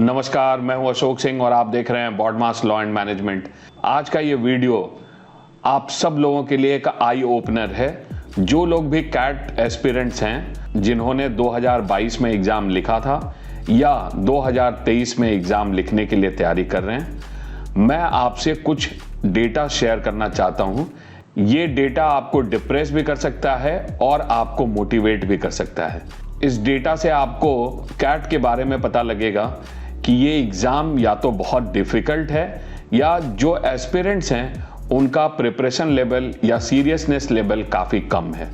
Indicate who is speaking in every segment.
Speaker 1: नमस्कार, मैं हूं अशोक सिंह और आप देख रहे हैं बॉडमास लॉ एंड मैनेजमेंट। आज का ये वीडियो आप सब लोगों के लिए एक आई ओपनर है। जो लोग भी कैट एस्पिरेंट्स हैं, जिन्होंने 2022 में एग्ज़ाम लिखा था या 2023 में एग्ज़ाम लिखने के लिए तैयारी कर रहे हैं, मैं आपसे कुछ डेटा शेयर करना चाहता हूँ। ये डेटा आपको डिप्रेस भी कर सकता है और आपको मोटिवेट भी कर सकता है। इस डेटा से आपको कैट के बारे में पता लगेगा कि ये एग्ज़ाम या तो बहुत डिफ़िकल्ट है या जो एस्पिरेंट्स हैं उनका प्रिपरेशन लेवल या सीरियसनेस लेवल काफ़ी कम है।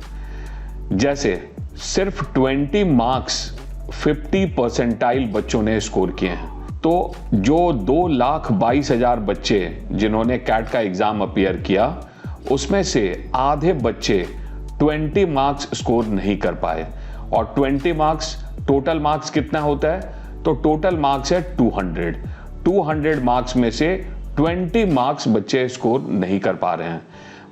Speaker 1: जैसे सिर्फ 20 मार्क्स 50 परसेंटाइल बच्चों ने स्कोर किए हैं, तो जो 2,22,000 बच्चे जिन्होंने कैट का एग्ज़ाम अपीयर किया, उसमें से आधे बच्चे 20 मार्क्स स्कोर नहीं कर पाए। और 20 मार्क्स टोटल मार्क्स कितना होता है? तो टोटल मार्क्स है 200 मार्क्स में से 20 मार्क्स बच्चे स्कोर नहीं कर पा रहे हैं।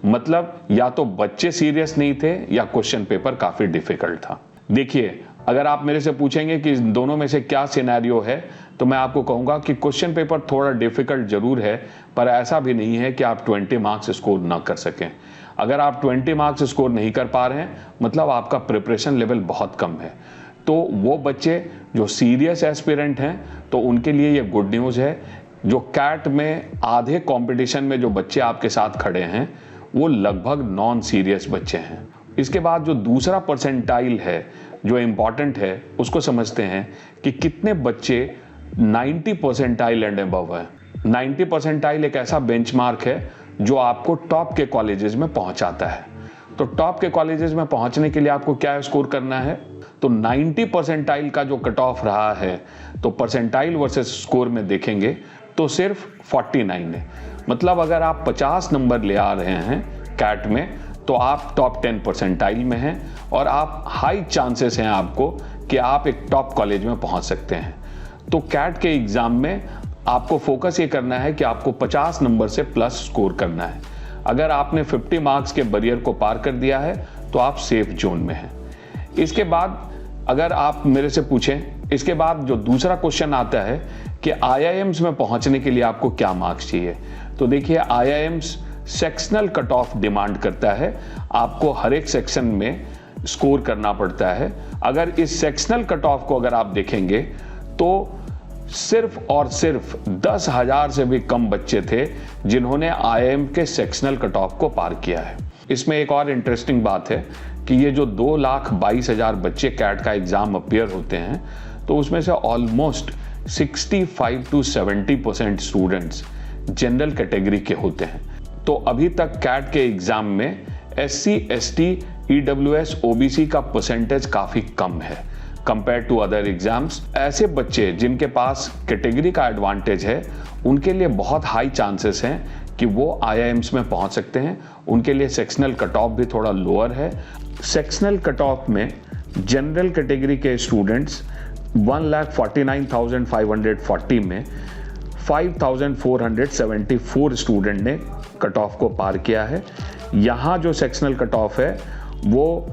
Speaker 1: मतलब या तो बच्चे सीरियस नहीं थे या क्वेश्चन पेपर काफी डिफिकल्ट था। देखिए, अगर आप मेरे से पूछेंगे कि इन दोनों में से क्या सिनेरियो है, तो मैं आपको कहूंगा कि क्वेश्चन पेपर थोड़ा डिफिकल्ट जरूर है, पर ऐसा भी नहीं है कि आप 20 मार्क्स स्कोर ना कर सकें। अगर आप 20 मार्क्स स्कोर नहीं कर पा रहे हैं, मतलब आपका प्रिपरेशन लेवल बहुत कम है। तो वो बच्चे जो सीरियस एस्पिरेंट हैं, तो उनके लिए ये गुड न्यूज़ है। जो कैट में आधे कंपटीशन में जो बच्चे आपके साथ खड़े हैं, वो लगभग नॉन सीरियस बच्चे हैं। इसके बाद जो दूसरा परसेंटाइल है जो इम्पॉर्टेंट है, उसको समझते हैं कि कितने बच्चे 90 परसेंटाइल एंड अबव है। 90 परसेंटाइल एक ऐसा बेंचमार्क है जो आपको टॉप के कॉलेजेस में पहुंचाता है। तो टॉप के कॉलेजेस में पहुंचने के लिए आपको क्या स्कोर करना है? तो 90 परसेंटाइल का जो कट ऑफ रहा है, तो परसेंटाइल वर्सेस स्कोर में देखेंगे तो सिर्फ 49 है। मतलब अगर आप 50 नंबर ले आ रहे हैं कैट में, तो आप टॉप 10 परसेंटाइल में हैं और आप हाई चांसेस हैं आपको कि आप एक टॉप कॉलेज में पहुंच सकते हैं। तो कैट के एग्जाम में आपको फोकस ये करना है कि आपको 50 नंबर से प्लस स्कोर करना है। अगर आपने 50 मार्क्स के बैरियर को पार कर दिया है, तो आप सेफ जोन में हैं। इसके बाद अगर आप मेरे से पूछें, इसके बाद जो दूसरा क्वेश्चन आता है कि आईआईएम्स में पहुंचने के लिए आपको क्या मार्क्स चाहिए, तो देखिए, IIMs sectional cut off demand करता है। आपको हर एक सेक्शन में स्कोर करना पड़ता है। अगर इस सेक्शनल कट ऑफ को अगर आप देखेंगे, तो सिर्फ और सिर्फ 10,000 से भी कम बच्चे थे जिन्होंने आईआईएम के सेक्शनल कट ऑफ को पार किया है। इसमें एक और इंटरेस्टिंग बात है कि ये जो 2,22,000 बच्चे कैट का एग्जाम अपीयर होते हैं, तो उसमें से almost 65 to 70% students general category के होते हैं। तो अभी तक कैट के एग्जाम में SC, ST, EWS, OBC का परसेंटेज काफी कम है कंपेयर टू अदर एग्जाम्स। ऐसे बच्चे जिनके पास कैटेगरी का एडवांटेज है, उनके लिए बहुत हाई चांसेस हैं कि वो आईआईएम्स में पहुंच सकते हैं। उनके लिए सेक्शनल कट ऑफ भी थोड़ा लोअर है। सेक्शनल कट ऑफ में जनरल कैटेगरी के स्टूडेंट्स 1,49,540 में 5,474 स्टूडेंट ने कट ऑफ को पार किया है। यहाँ जो सेक्शनल कट ऑफ है वो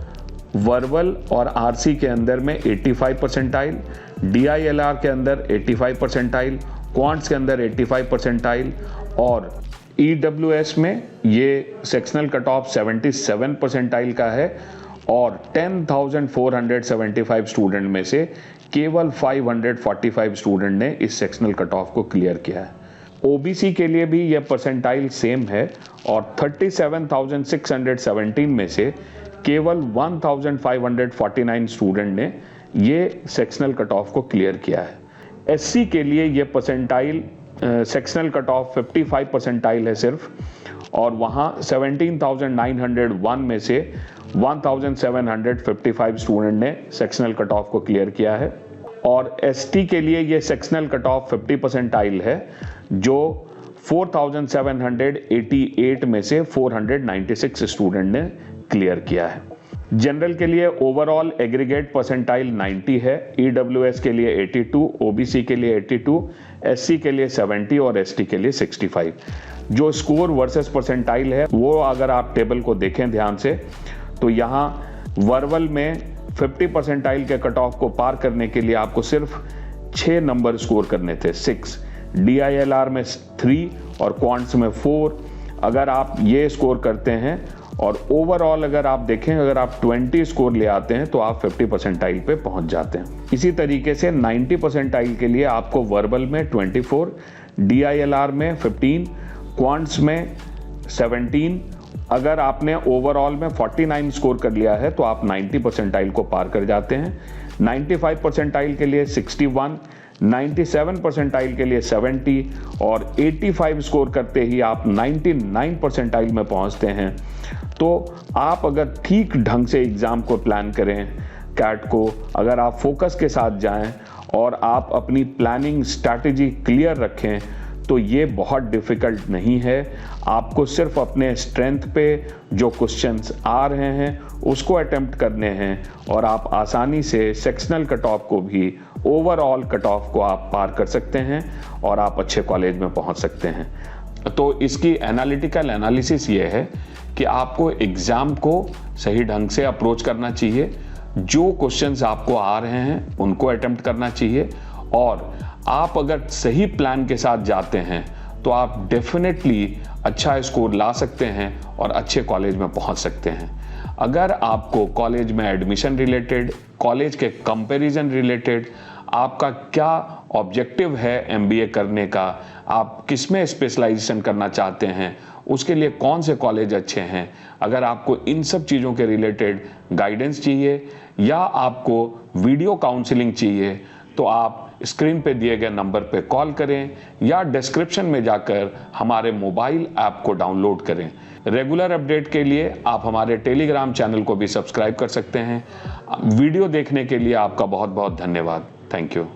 Speaker 1: वर्बल और आरसी के अंदर में 85 परसेंटाइल, DILR के अंदर 85 परसेंटाइल, क्वांट्स के अंदर 85 परसेंटाइल और EWS में ये सेक्शनल कट ऑफ 77 परसेंटाइल का है। और 10,475 स्टूडेंट में से केवल 545 स्टूडेंट ने इस सेक्शनल कट ऑफ को क्लियर किया है। OBC के लिए भी यह परसेंटाइल सेम है और 37,617 में से केवल 1,549 स्टूडेंट ने ये सेक्शनल कट ऑफ को क्लियर किया है। SC के लिए ये percentile sectional cut off 55 percentile है सिर्फ, और वहाँ 17,901 में से 1,755 स्टूडेंट ने सेक्शनल कट ऑफ को क्लियर किया है। और ST के लिए ये सेक्शनल कट ऑफ 50 परसेंटाइल है, जो 4,788 में से 496 स्टूडेंट ने क्लियर किया है। जनरल के लिए ओवरऑल एग्रीगेट परसेंटाइल 90 है, EWS के लिए 82, OBC के लिए 82, SC के लिए 70 और ST के लिए 65। जो स्कोर वर्सेस परसेंटाइल है, वो अगर आप टेबल को देखें ध्यान से, तो यहाँ वर्बल में 50 परसेंटाइल के कट ऑफ को पार करने के लिए आपको सिर्फ 6 नंबर स्कोर करने थे, 6, DILR में 3 और क्वांट्स में 4। अगर आप ये स्कोर करते हैं और ओवरऑल अगर आप देखें, अगर आप 20 स्कोर ले आते हैं तो आप 50 परसेंटाइल पे पहुंच जाते हैं। इसी तरीके से 90 परसेंटाइल के लिए आपको वर्बल में 24, DILR में 15, क्वांट्स में 17। अगर आपने ओवरऑल में 49 स्कोर कर लिया है तो आप 90 परसेंटाइल को पार कर जाते हैं। 95 परसेंटाइल के लिए 61, 97 परसेंटाइल के लिए 70 और 85 स्कोर करते ही आप 99 परसेंटाइल में पहुंचते हैं। तो आप अगर ठीक ढंग से एग्ज़ाम को प्लान करें, कैट को अगर आप फोकस के साथ जाएं और आप अपनी प्लानिंग स्ट्रैटेजी क्लियर रखें तो ये बहुत डिफ़िकल्ट नहीं है। आपको सिर्फ अपने स्ट्रेंथ पे जो क्वेश्चंस आ रहे हैं उसको अटेम्प्ट करने हैं और आप आसानी से सेक्शनल कट ऑफ को भी, ओवरऑल कट ऑफ को आप पार कर सकते हैं और आप अच्छे कॉलेज में पहुंच सकते हैं। तो इसकी एनालिटिकल एनालिसिस ये है कि आपको एग्ज़ाम को सही ढंग से अप्रोच करना चाहिए, जो क्वेश्चंस आपको आ रहे हैं उनको अटेम्प्ट करना चाहिए और आप अगर सही प्लान के साथ जाते हैं तो आप डेफिनेटली अच्छा स्कोर ला सकते हैं और अच्छे कॉलेज में पहुंच सकते हैं। अगर आपको कॉलेज में एडमिशन रिलेटेड, कॉलेज के कंपैरिजन रिलेटेड, आपका क्या ऑब्जेक्टिव है एमबीए करने का, आप किस में स्पेशलाइजेशन करना चाहते हैं, उसके लिए कौन से कॉलेज अच्छे हैं, अगर आपको इन सब चीज़ों के रिलेटेड गाइडेंस चाहिए या आपको वीडियो काउंसलिंग चाहिए तो आप स्क्रीन पे दिए गए नंबर पे कॉल करें या डिस्क्रिप्शन में जाकर हमारे मोबाइल ऐप को डाउनलोड करें। रेगुलर अपडेट के लिए आप हमारे टेलीग्राम चैनल को भी सब्सक्राइब कर सकते हैं। वीडियो देखने के लिए आपका बहुत बहुत धन्यवाद। Thank you.